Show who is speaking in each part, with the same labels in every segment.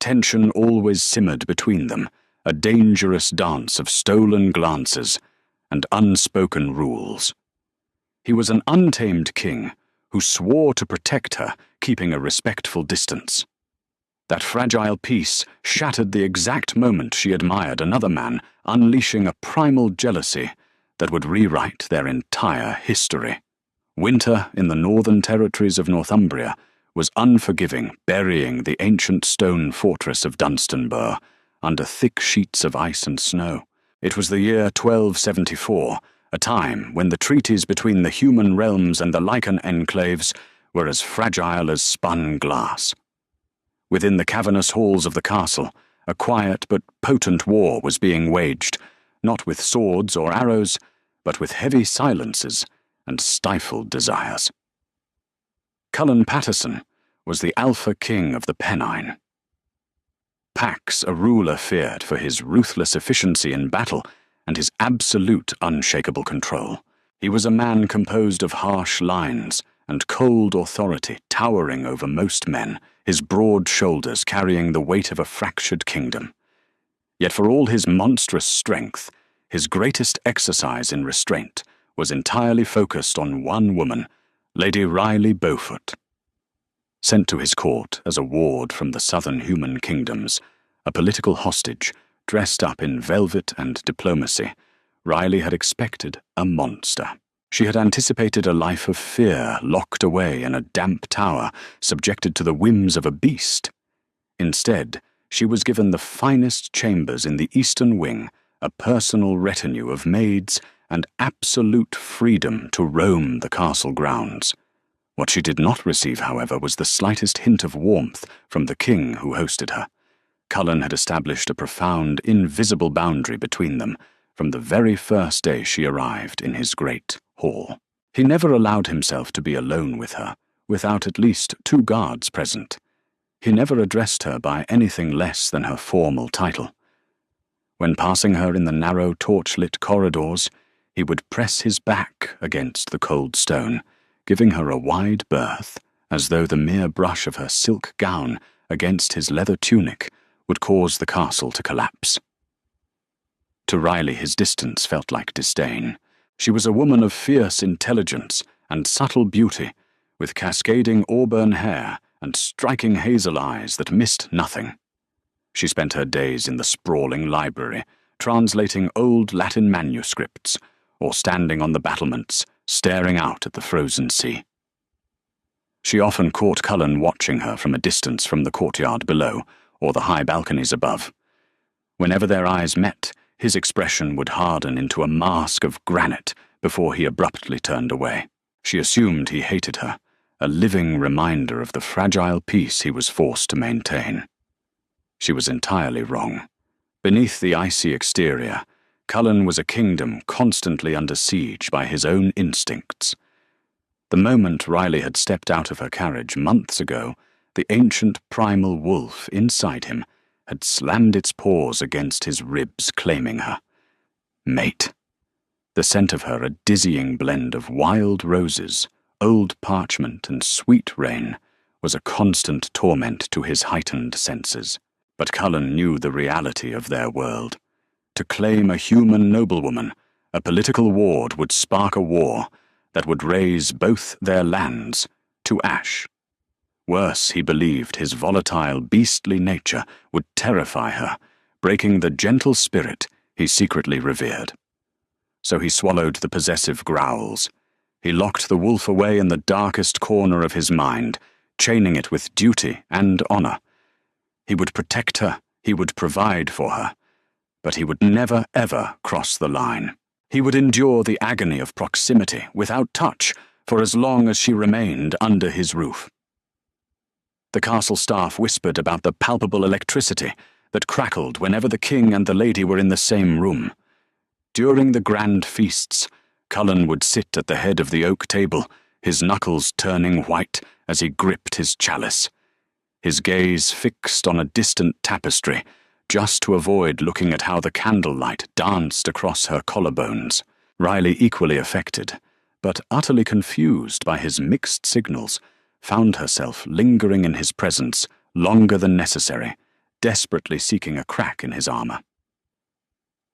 Speaker 1: Tension always simmered between them, a dangerous dance of stolen glances and unspoken rules. He was an untamed king who swore to protect her, keeping a respectful distance. That fragile peace shattered the exact moment she admired another man, unleashing a primal jealousy that would rewrite their entire history. Winter in the northern territories of Northumbria was unforgiving, burying the ancient stone fortress of Dunstanburgh under thick sheets of ice and snow. It was the year 1274, a time when the treaties between the human realms and the Lycan enclaves were as fragile as spun glass. Within the cavernous halls of the castle, a quiet but potent war was being waged, not with swords or arrows, but with heavy silences and stifled desires. Cullen Patterson was the alpha king of the Pennine. Pax a ruler feared for his ruthless efficiency in battle and his absolute unshakable control. He was a man composed of harsh lines and cold authority towering over most men, his broad shoulders carrying the weight of a fractured kingdom. Yet for all his monstrous strength, his greatest exercise in restraint was entirely focused on one woman, Lady Riley Beaufort. Sent to his court as a ward from the southern human kingdoms, a political hostage dressed up in velvet and diplomacy, Riley had expected a monster. She had anticipated a life of fear, locked away in a damp tower, subjected to the whims of a beast. Instead, she was given the finest chambers in the eastern wing, a personal retinue of maids, and absolute freedom to roam the castle grounds. What she did not receive, however, was the slightest hint of warmth from the king who hosted her. Cullen had established a profound, invisible boundary between them from the very first day she arrived in his great hall. He never allowed himself to be alone with her, without at least 2 guards present. He never addressed her by anything less than her formal title. When passing her in the narrow torch-lit corridors, he would press his back against the cold stone, giving her a wide berth, as though the mere brush of her silk gown against his leather tunic would cause the castle to collapse. To Riley, his distance felt like disdain. She was a woman of fierce intelligence and subtle beauty, with cascading auburn hair and striking hazel eyes that missed nothing. She spent her days in the sprawling library, translating old Latin manuscripts, or standing on the battlements, staring out at the frozen sea. She often caught Cullen watching her from a distance from the courtyard below, or the high balconies above. Whenever their eyes met, his expression would harden into a mask of granite before he abruptly turned away. She assumed he hated her, a living reminder of the fragile peace he was forced to maintain. She was entirely wrong. Beneath the icy exterior, Cullen was a kingdom constantly under siege by his own instincts. The moment Riley had stepped out of her carriage months ago, the ancient primal wolf inside him had slammed its paws against his ribs, claiming her. Mate. The scent of her, a dizzying blend of wild roses, old parchment, and sweet rain, was a constant torment to his heightened senses. But Cullen knew the reality of their world. To claim a human noblewoman, a political ward would spark a war that would raze both their lands to ash. Worse, he believed his volatile, beastly nature would terrify her, breaking the gentle spirit he secretly revered. So he swallowed the possessive growls. He locked the wolf away in the darkest corner of his mind, chaining it with duty and honor. He would protect her, he would provide for her, but he would never, ever cross the line. He would endure the agony of proximity without touch for as long as she remained under his roof. The castle staff whispered about the palpable electricity that crackled whenever the king and the lady were in the same room. During the grand feasts, Cullen would sit at the head of the oak table, his knuckles turning white as he gripped his chalice, his gaze fixed on a distant tapestry, just to avoid looking at how the candlelight danced across her collarbones. Riley, equally affected, but utterly confused by his mixed signals, found herself lingering in his presence longer than necessary, desperately seeking a crack in his armour.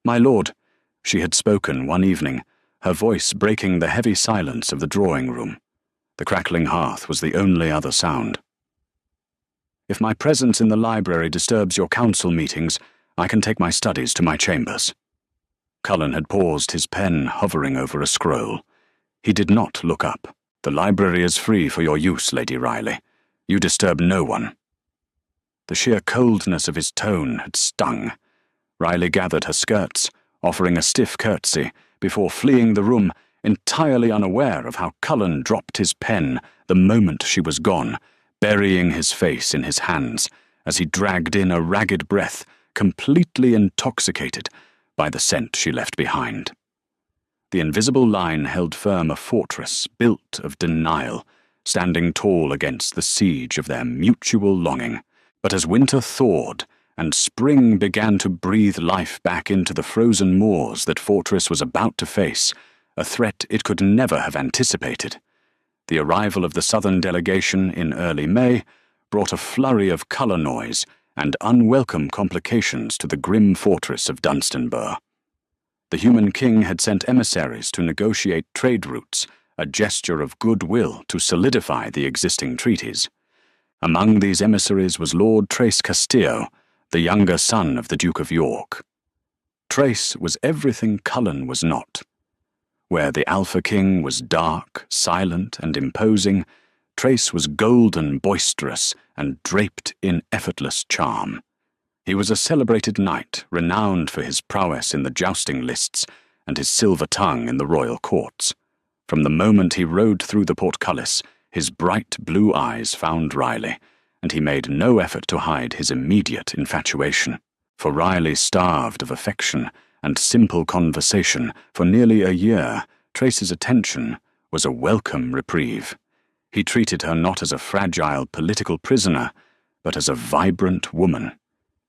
Speaker 1: "My lord," she had spoken one evening, her voice breaking the heavy silence of the drawing-room. The crackling hearth was the only other sound. "If my presence in the library disturbs your council meetings, I can take my studies to my chambers." Cullen had paused, his pen hovering over a scroll. He did not look up. "The library is free for your use, Lady Riley. You disturb no one." The sheer coldness of his tone had stung. Riley gathered her skirts, offering a stiff curtsy, before fleeing the room, entirely unaware of how Cullen dropped his pen the moment she was gone, burying his face in his hands as he dragged in a ragged breath, completely intoxicated by the scent she left behind. The invisible line held firm a fortress built of denial, standing tall against the siege of their mutual longing. But as winter thawed and spring began to breathe life back into the frozen moors that Fortress was about to face, a threat it could never have anticipated, the arrival of the southern delegation in early May brought a flurry of colour noise and unwelcome complications to the grim fortress of Dunstanburgh. The human king had sent emissaries to negotiate trade routes, a gesture of goodwill to solidify the existing treaties. Among these emissaries was Lord Trace Castillo, the younger son of the Duke of York. Trace was everything Cullen was not. Where the Alpha King was dark, silent, and imposing, Trace was golden, boisterous, and draped in effortless charm. He was a celebrated knight, renowned for his prowess in the jousting lists and his silver tongue in the royal courts. From the moment he rode through the portcullis, his bright blue eyes found Riley, and he made no effort to hide his immediate infatuation. For Riley starved of affection and simple conversation for nearly a year, Trace's attention was a welcome reprieve. He treated her not as a fragile political prisoner, but as a vibrant woman.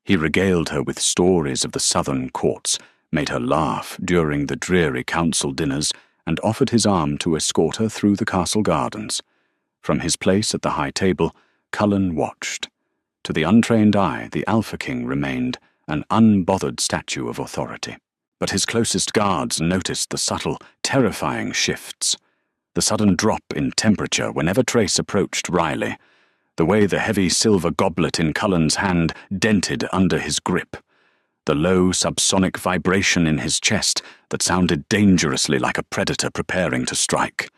Speaker 1: He regaled her with stories of the southern courts, made her laugh during the dreary council dinners, and offered his arm to escort her through the castle gardens. From his place at the high table, Cullen watched. To the untrained eye, the Alpha King remained an unbothered statue of authority. But his closest guards noticed the subtle, terrifying shifts. The sudden drop in temperature whenever Trace approached Riley, the way the heavy silver goblet in Cullen's hand dented under his grip, the low subsonic vibration in his chest that sounded dangerously like a predator preparing to strike.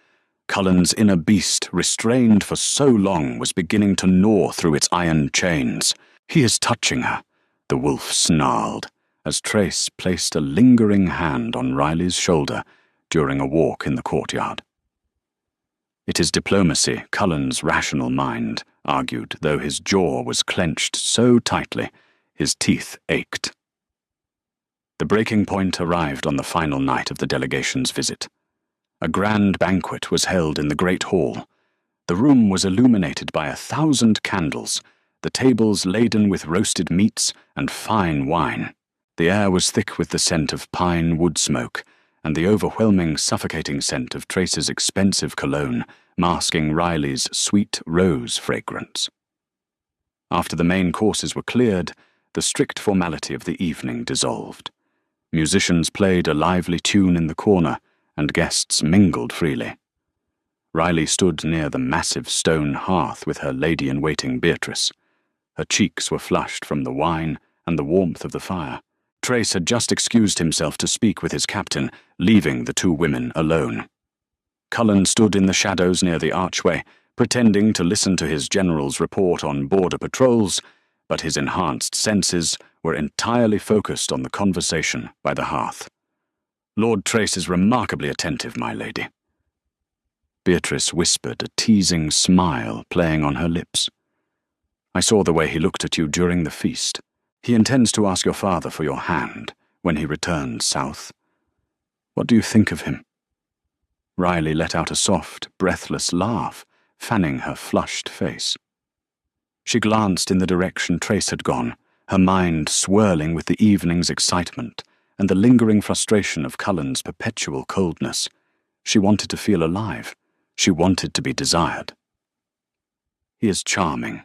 Speaker 1: Cullen's inner beast, restrained for so long, was beginning to gnaw through its iron chains. "He is touching her," the wolf snarled, as Trace placed a lingering hand on Riley's shoulder during a walk in the courtyard. It is diplomacy, Cullen's rational mind argued, though his jaw was clenched so tightly his teeth ached. The breaking point arrived on the final night of the delegation's visit. A grand banquet was held in the great hall. The room was illuminated by 1,000 candles, the tables laden with roasted meats and fine wine. The air was thick with the scent of pine wood smoke, and the overwhelming, suffocating scent of Trace's expensive cologne, masking Riley's sweet rose fragrance. After the main courses were cleared, the strict formality of the evening dissolved. Musicians played a lively tune in the corner, and guests mingled freely. Riley stood near the massive stone hearth with her lady-in-waiting Beatrice. Her cheeks were flushed from the wine and the warmth of the fire. Trace had just excused himself to speak with his captain, leaving the two women alone. Cullen stood in the shadows near the archway, pretending to listen to his general's report on border patrols, but his enhanced senses were entirely focused on the conversation by the hearth. "Lord Trace is remarkably attentive, my lady." Beatrice whispered, a teasing smile playing on her lips. "I saw the way he looked at you during the feast. He intends to ask your father for your hand when he returns south. What do you think of him?" Riley let out a soft, breathless laugh, fanning her flushed face. She glanced in the direction Trace had gone, her mind swirling with the evening's excitement and the lingering frustration of Cullen's perpetual coldness. She wanted to feel alive. She wanted to be desired. "He is charming,"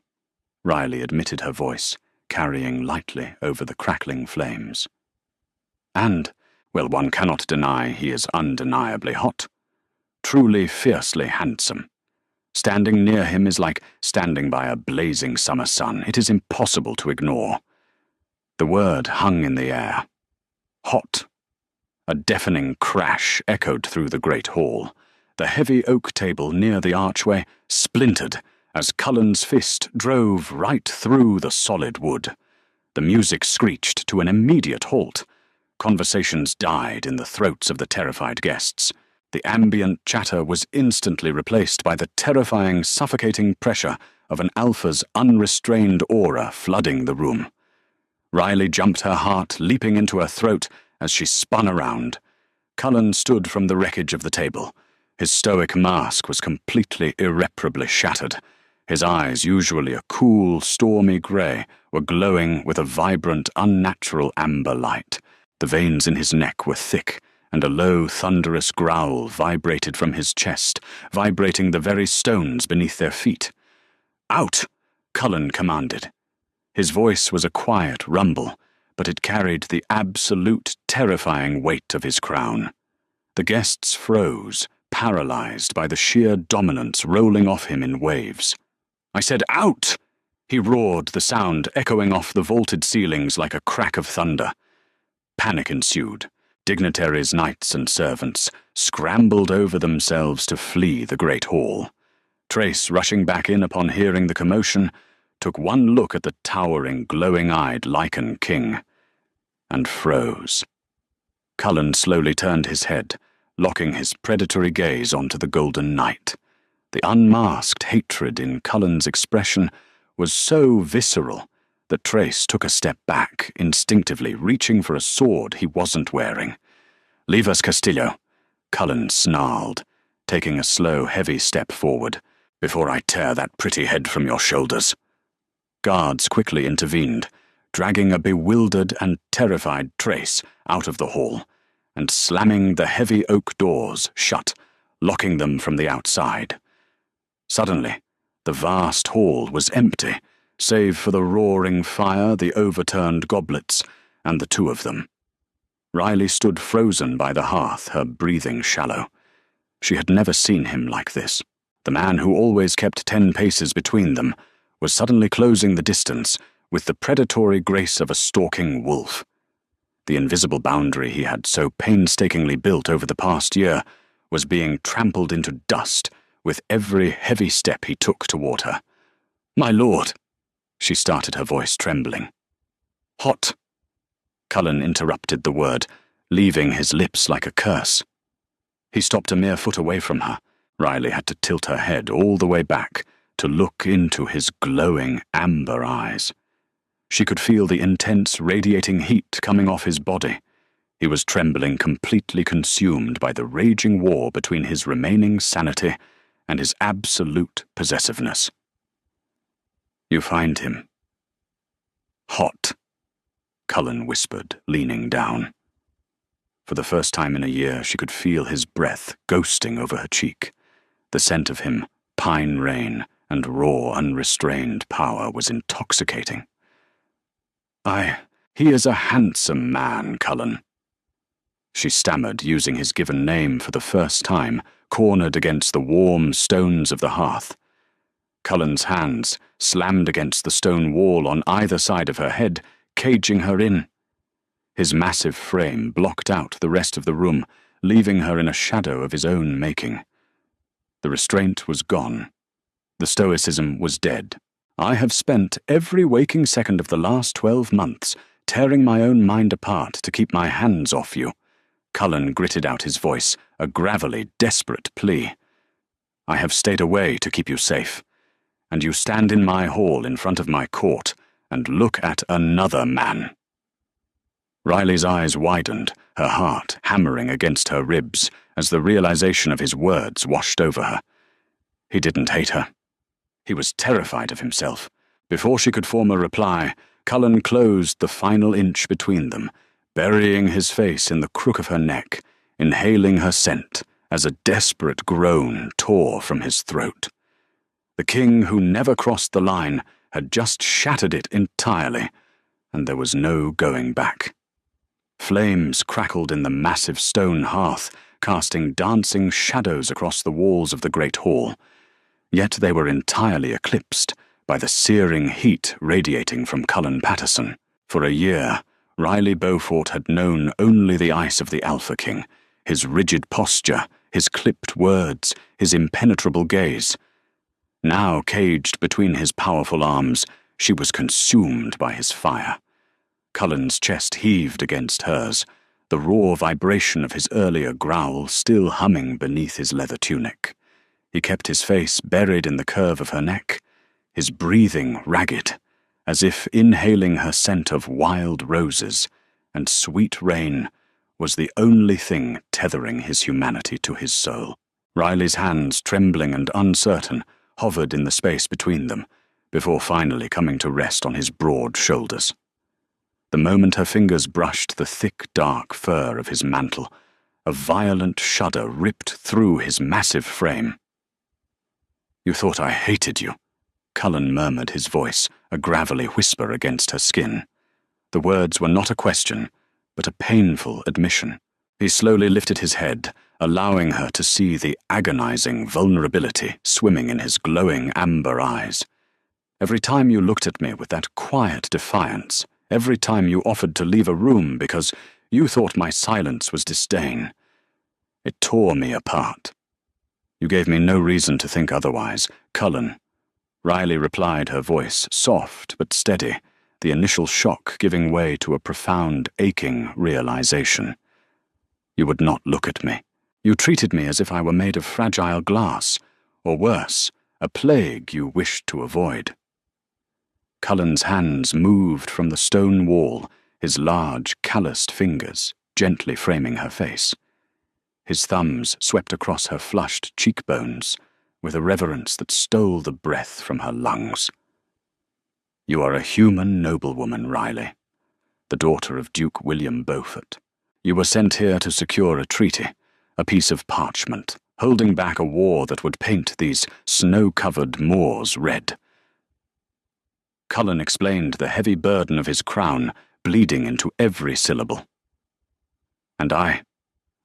Speaker 1: Riley admitted, her voice carrying lightly over the crackling flames. And, well, one cannot deny he is undeniably hot. Truly fiercely handsome. Standing near him is like standing by a blazing summer sun. It is impossible to ignore. The word hung in the air. Hot. A deafening crash echoed through the great hall. The heavy oak table near the archway splintered as Cullen's fist drove right through the solid wood. The music screeched to an immediate halt. Conversations died in the throats of the terrified guests. The ambient chatter was instantly replaced by the terrifying, suffocating pressure of an alpha's unrestrained aura flooding the room. Riley jumped, her heart leaping into her throat as she spun around. Cullen stood from the wreckage of the table. His stoic mask was completely irreparably shattered. His eyes, usually a cool, stormy grey, were glowing with a vibrant, unnatural amber light. The veins in his neck were thick, and a low, thunderous growl vibrated from his chest, vibrating the very stones beneath their feet. "Out!" Cullen commanded. His voice was a quiet rumble, but it carried the absolute, terrifying weight of his crown. The guests froze, paralyzed by the sheer dominance rolling off him in waves. "I said out!" He roared, the sound echoing off the vaulted ceilings like a crack of thunder. Panic ensued. Dignitaries, knights, and servants scrambled over themselves to flee the great hall. Trace, rushing back in upon hearing the commotion, took one look at the towering, glowing-eyed Lycan king, and froze. Cullen slowly turned his head, locking his predatory gaze onto the Golden Knight. The unmasked hatred in Cullen's expression was so visceral that Trace took a step back, instinctively reaching for a sword he wasn't wearing. "Leave us, Castillo," Cullen snarled, taking a slow, heavy step forward, "before I tear that pretty head from your shoulders." Guards quickly intervened, dragging a bewildered and terrified Trace out of the hall, and slamming the heavy oak doors shut, locking them from the outside. Suddenly, the vast hall was empty, save for the roaring fire, the overturned goblets, and the two of them. Riley stood frozen by the hearth, her breathing shallow. She had never seen him like this. The man who always kept 10 paces between them was suddenly closing the distance with the predatory grace of a stalking wolf. The invisible boundary he had so painstakingly built over the past year was being trampled into dust with every heavy step he took toward her. "My lord," she started, her voice trembling. "Hot." Cullen interrupted the word, leaving his lips like a curse. He stopped a mere foot away from her. Riley had to tilt her head all the way back to look into his glowing amber eyes. She could feel the intense radiating heat coming off his body. He was trembling, completely consumed by the raging war between his remaining sanity and his absolute possessiveness. "You find him hot," Cullen whispered, leaning down. For the first time in a year, she could feel his breath ghosting over her cheek. The scent of him, pine rain, and raw, unrestrained power was intoxicating. He is a handsome man, Cullen." She stammered, using his given name for the first time, cornered against the warm stones of the hearth. Cullen's hands slammed against the stone wall on either side of her head, caging her in. His massive frame blocked out the rest of the room, leaving her in a shadow of his own making. The restraint was gone. The stoicism was dead. "I have spent every waking second of the last 12 months tearing my own mind apart to keep my hands off you." Cullen gritted out his voice, a gravelly, desperate plea. "I have stayed away to keep you safe, and you stand in my hall in front of my court and look at another man." Riley's eyes widened, her heart hammering against her ribs as the realization of his words washed over her. He didn't hate her. He was terrified of himself. Before she could form a reply, Cullen closed the final inch between them, burying his face in the crook of her neck, inhaling her scent as a desperate groan tore from his throat. The king who never crossed the line had just shattered it entirely, and there was no going back. Flames crackled in the massive stone hearth, casting dancing shadows across the walls of the great hall, yet they were entirely eclipsed by the searing heat radiating from Cullen Patterson. For a year, Riley Beaufort had known only the ice of the Alpha King, his rigid posture, his clipped words, his impenetrable gaze. Now, caged between his powerful arms, she was consumed by his fire. Cullen's chest heaved against hers, the raw vibration of his earlier growl still humming beneath his leather tunic. He kept his face buried in the curve of her neck, his breathing ragged, as if inhaling her scent of wild roses and sweet rain was the only thing tethering his humanity to his soul. Riley's hands, trembling and uncertain, hovered in the space between them, before finally coming to rest on his broad shoulders. The moment her fingers brushed the thick, dark fur of his mantle, a violent shudder ripped through his massive frame. "You thought I hated you," Cullen murmured, his voice a gravelly whisper against her skin. The words were not a question, but a painful admission. He slowly lifted his head, allowing her to see the agonizing vulnerability swimming in his glowing amber eyes. "Every time you looked at me with that quiet defiance, every time you offered to leave a room because you thought my silence was disdain, it tore me apart. You gave me no reason to think otherwise, Cullen." Riley replied, her voice soft but steady, the initial shock giving way to a profound, aching realization. "You would not look at me. You treated me as if I were made of fragile glass, or worse, a plague you wished to avoid." Cullen's hands moved from the stone wall, his large, calloused fingers gently framing her face. His thumbs swept across her flushed cheekbones with a reverence that stole the breath from her lungs. "You are a human noblewoman, Riley, the daughter of Duke William Beaufort. You were sent here to secure a treaty, a piece of parchment, holding back a war that would paint these snow-covered moors red." Cullen explained the heavy burden of his crown bleeding into every syllable. "And I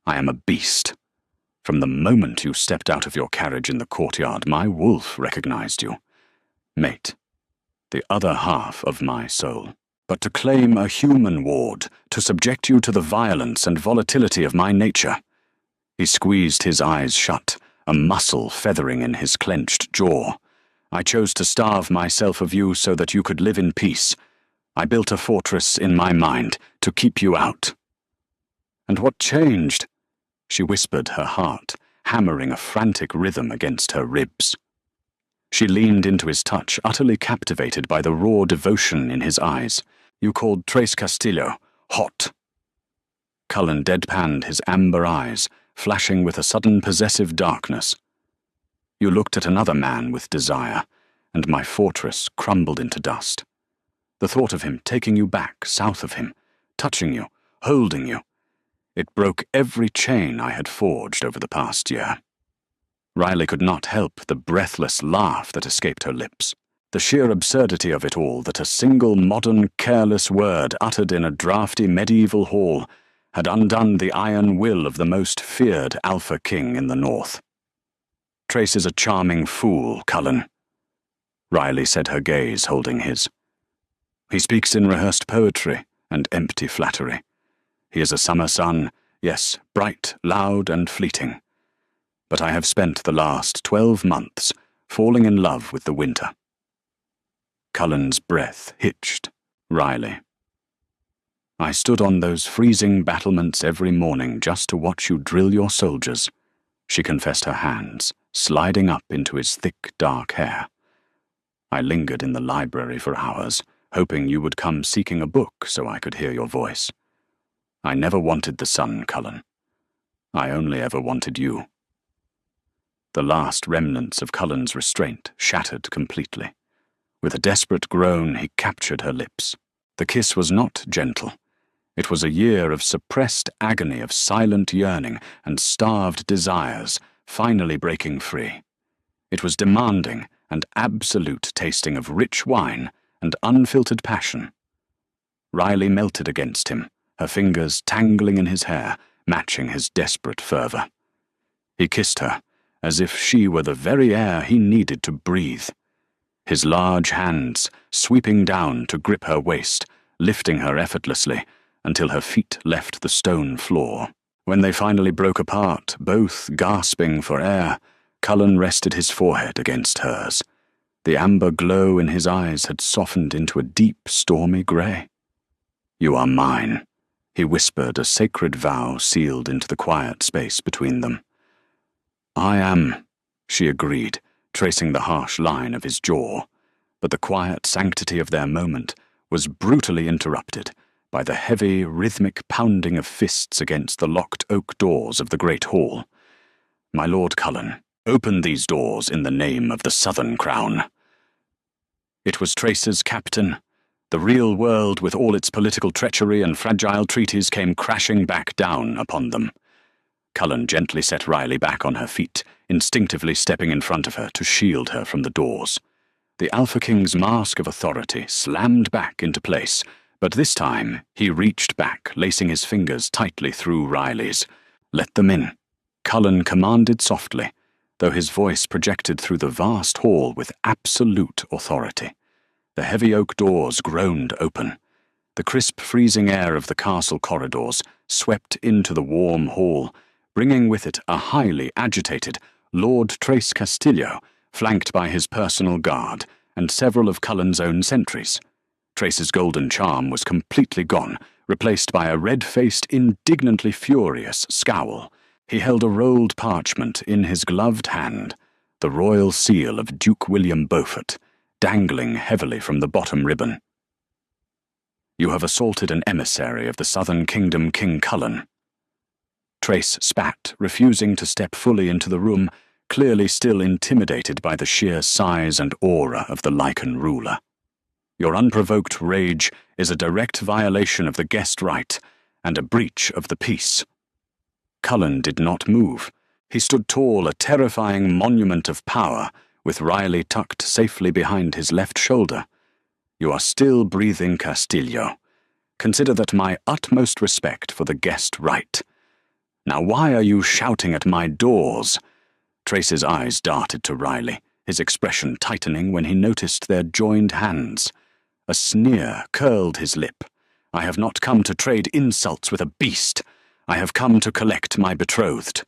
Speaker 1: am a beast. From the moment you stepped out of your carriage in the courtyard, my wolf recognized you. Mate, the other half of my soul. But to claim a human ward, to subject you to the violence and volatility of my nature." He squeezed his eyes shut, a muscle feathering in his clenched jaw. "I chose to starve myself of you so that you could live in peace. I built a fortress in my mind to keep you out." "And what changed?" she whispered, her heart hammering a frantic rhythm against her ribs. She leaned into his touch, utterly captivated by the raw devotion in his eyes. "You called Trace Castillo hot." Cullen deadpanned, his amber eyes flashing with a sudden possessive darkness. "You looked at another man with desire, and my fortress crumbled into dust. The thought of him taking you back south of him, touching you, holding you, it broke every chain I had forged over the past year." Riley could not help the breathless laugh that escaped her lips. The sheer absurdity of it all, that a single modern, careless word uttered in a drafty medieval hall had undone the iron will of the most feared Alpha King in the North. "Trace is a charming fool, Cullen," Riley said, her gaze holding his. "He speaks in rehearsed poetry and empty flattery. He is a summer sun, yes, bright, loud, and fleeting. But I have spent the last 12 months falling in love with the winter." Cullen's breath hitched. "Riley, I stood on those freezing battlements every morning just to watch you drill your soldiers," she confessed, her hands sliding up into his thick, dark hair. "I lingered in the library for hours, hoping you would come seeking a book so I could hear your voice. I never wanted the sun, Cullen. I only ever wanted you." The last remnants of Cullen's restraint shattered completely. With a desperate groan, he captured her lips. The kiss was not gentle. It was a year of suppressed agony, of silent yearning and starved desires finally breaking free. It was demanding and absolute, tasting of rich wine and unfiltered passion. Riley melted against him, her fingers tangling in his hair, matching his desperate fervor. He kissed her, as if she were the very air he needed to breathe. His large hands sweeping down to grip her waist, lifting her effortlessly until her feet left the stone floor. When they finally broke apart, both gasping for air, Cullen rested his forehead against hers. The amber glow in his eyes had softened into a deep, stormy grey. "You are mine," he whispered, a sacred vow sealed into the quiet space between them. "I am," she agreed, tracing the harsh line of his jaw, but the quiet sanctity of their moment was brutally interrupted by the heavy, rhythmic pounding of fists against the locked oak doors of the great hall. "My Lord Cullen, open these doors in the name of the Southern Crown." It was Trace's captain. The real world, with all its political treachery and fragile treaties, came crashing back down upon them. Cullen gently set Riley back on her feet, instinctively stepping in front of her to shield her from the doors. The Alpha King's mask of authority slammed back into place, but this time he reached back, lacing his fingers tightly through Riley's. "Let them in," Cullen commanded softly, though his voice projected through the vast hall with absolute authority. The heavy oak doors groaned open. The crisp, freezing air of the castle corridors swept into the warm hall, bringing with it a highly agitated Lord Trace Castillo, flanked by his personal guard and several of Cullen's own sentries. Trace's golden charm was completely gone, replaced by a red-faced, indignantly furious scowl. He held a rolled parchment in his gloved hand, the royal seal of Duke William Beaufort, dangling heavily from the bottom ribbon. "You have assaulted an emissary of the Southern Kingdom, King Cullen." Trace spat, refusing to step fully into the room, clearly still intimidated by the sheer size and aura of the Lycan ruler. "Your unprovoked rage is a direct violation of the guest right and a breach of the peace." Cullen did not move. He stood tall, a terrifying monument of power, with Riley tucked safely behind his left shoulder. "You are still breathing, Castillo. Consider that my utmost respect for the guest right. Now why are you shouting at my doors?" Trace's eyes darted to Riley, his expression tightening when he noticed their joined hands. A sneer curled his lip. "I have not come to trade insults with a beast. I have come to collect my betrothed."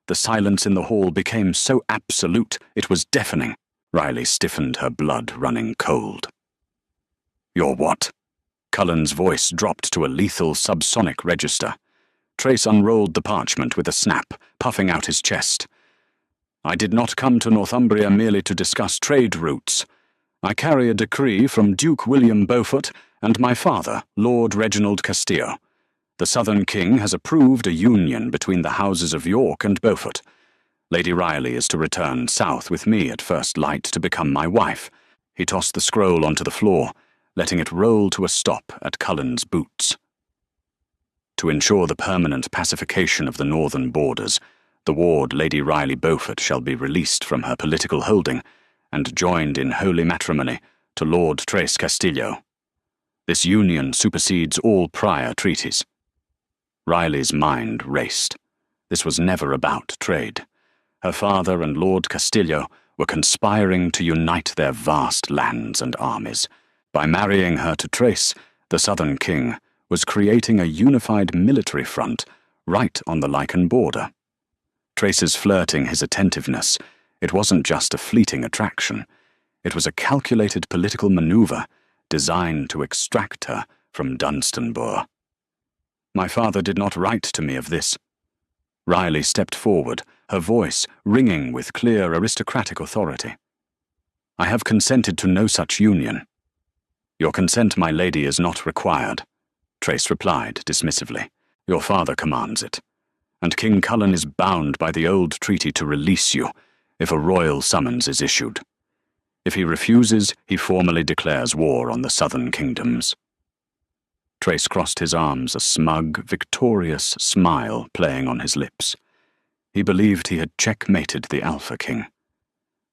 Speaker 1: The silence in the hall became so absolute it was deafening. Riley stiffened, her blood running cold. "You're what?" Cullen's voice dropped to a lethal subsonic register. Trace unrolled the parchment with a snap, puffing out his chest. "I did not come to Northumbria merely to discuss trade routes. I carry a decree from Duke William Beaufort and my father, Lord Reginald Castillo. The Southern King has approved a union between the houses of York and Beaufort. Lady Riley is to return south with me at first light to become my wife." He tossed the scroll onto the floor, letting it roll to a stop at Cullen's boots. "To ensure the permanent pacification of the northern borders, the ward Lady Riley Beaufort shall be released from her political holding and joined in holy matrimony to Lord Trace Castillo. This union supersedes all prior treaties." Riley's mind raced. This was never about trade. Her father and Lord Castillo were conspiring to unite their vast lands and armies. By marrying her to Trace, the Southern King was creating a unified military front right on the Lycan border. Trace's flirting his attentiveness, it wasn't just a fleeting attraction. It was a calculated political maneuver designed to extract her from Dunstanburgh. "My father did not write to me of this." Riley stepped forward, her voice ringing with clear aristocratic authority. "I have consented to no such union." "Your consent, my lady, is not required," Trace replied dismissively. "Your father commands it, and King Cullen is bound by the old treaty to release you if a royal summons is issued. If he refuses, he formally declares war on the southern kingdoms." Trace crossed his arms, a smug, victorious smile playing on his lips. He believed he had checkmated the Alpha King.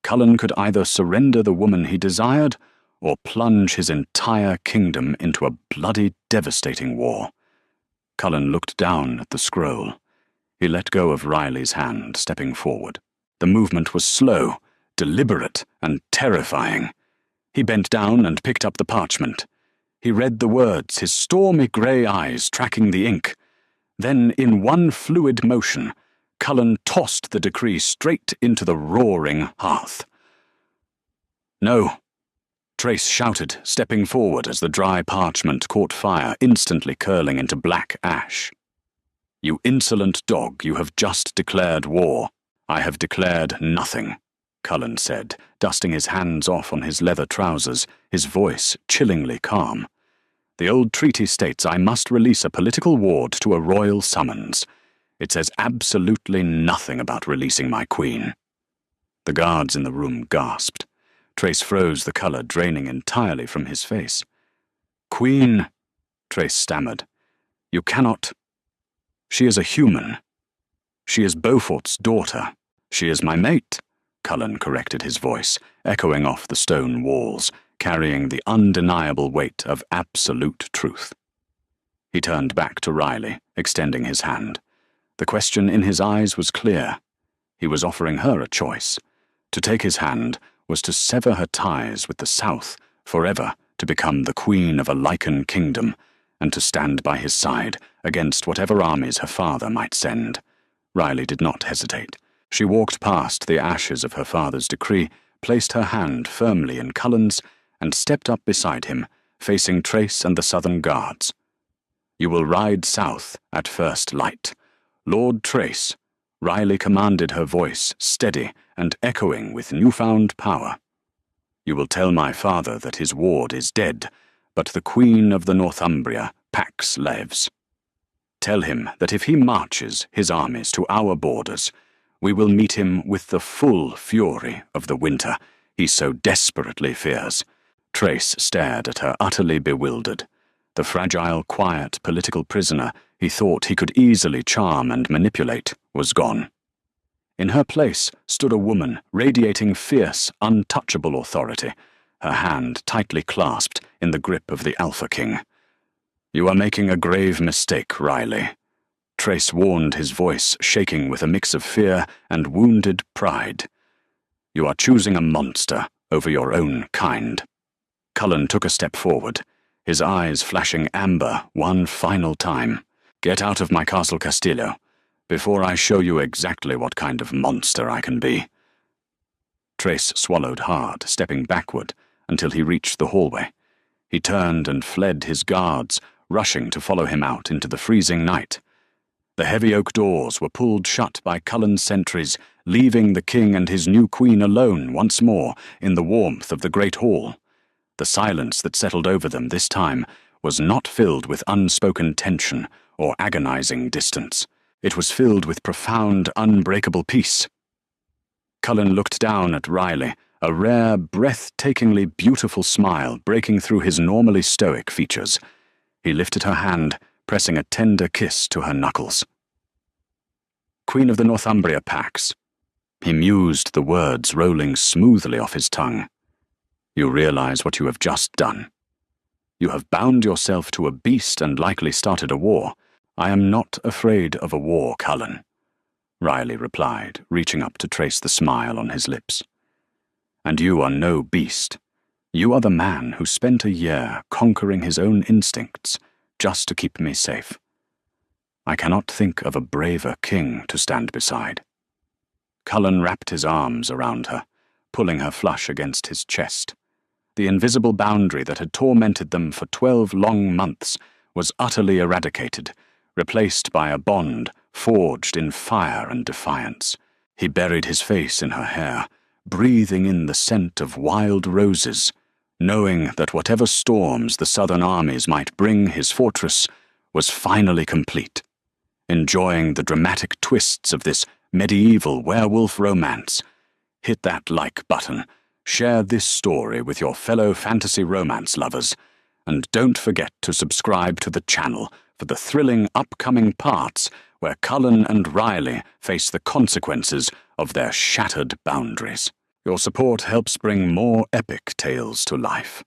Speaker 1: Cullen could either surrender the woman he desired, or plunge his entire kingdom into a bloody, devastating war. Cullen looked down at the scroll. He let go of Riley's hand, stepping forward. The movement was slow, deliberate, and terrifying. He bent down and picked up the parchment. He read the words, his stormy grey eyes tracking the ink. Then, in one fluid motion, Cullen tossed the decree straight into the roaring hearth. "No," Trace shouted, stepping forward as the dry parchment caught fire, instantly curling into black ash. "You insolent dog, you have just declared war." "I have declared nothing," Cullen said, dusting his hands off on his leather trousers, his voice chillingly calm. "The old treaty states I must release a political ward to a royal summons. It says absolutely nothing about releasing my queen." The guards in the room gasped. Trace froze, the colour draining entirely from his face. "Queen," Trace stammered. "You cannot. She is a human. She is Beaufort's daughter. She is my mate," Cullen corrected his voice, echoing off the stone walls, carrying the undeniable weight of absolute truth. He turned back to Riley, extending his hand. The question in his eyes was clear. He was offering her a choice. To take his hand was to sever her ties with the South forever, to become the queen of a Lycan kingdom, and to stand by his side against whatever armies her father might send. Riley did not hesitate. She walked past the ashes of her father's decree, placed her hand firmly in Cullen's, and stepped up beside him, facing Trace and the Southern Guards. "You will ride south at first light. Lord Trace," Riley commanded, her voice steady and echoing with newfound power. "You will tell my father that his ward is dead, but the Queen of the Northumbria, Pax, lives. Tell him that if he marches his armies to our borders, we will meet him with the full fury of the winter he so desperately fears." Trace stared at her, utterly bewildered. The fragile, quiet political prisoner he thought he could easily charm and manipulate was gone. In her place stood a woman radiating fierce, untouchable authority, her hand tightly clasped in the grip of the Alpha King. "You are making a grave mistake, Riley," Trace warned, his voice shaking with a mix of fear and wounded pride. "You are choosing a monster over your own kind." Cullen took a step forward, his eyes flashing amber one final time. "Get out of my Castle Castillo, before I show you exactly what kind of monster I can be." Trace swallowed hard, stepping backward until he reached the hallway. He turned and fled his guards, rushing to follow him out into the freezing night. The heavy oak doors were pulled shut by Cullen's sentries, leaving the king and his new queen alone once more in the warmth of the great hall. The silence that settled over them this time was not filled with unspoken tension or agonizing distance. It was filled with profound, unbreakable peace. Cullen looked down at Riley, a rare, breathtakingly beautiful smile breaking through his normally stoic features. He lifted her hand, pressing a tender kiss to her knuckles. "Queen of the Northumbria, Pax." He mused, the words rolling smoothly off his tongue. "You realize what you have just done. You have bound yourself to a beast and likely started a war. I am not afraid of a war, Cullen," Riley replied, reaching up to trace the smile on his lips. "And you are no beast. You are the man who spent a year conquering his own instincts just to keep me safe. I cannot think of a braver king to stand beside." Cullen wrapped his arms around her, pulling her flush against his chest. The invisible boundary that had tormented them for 12 long months was utterly eradicated, replaced by a bond forged in fire and defiance. He buried his face in her hair, breathing in the scent of wild roses, knowing that whatever storms the southern armies might bring his fortress was finally complete, enjoying the dramatic twists of this medieval werewolf romance. Hit that like button. Share this story with your fellow fantasy romance lovers, and don't forget to subscribe to the channel for the thrilling upcoming parts where Cullen and Riley face the consequences of their shattered boundaries. Your support helps bring more epic tales to life.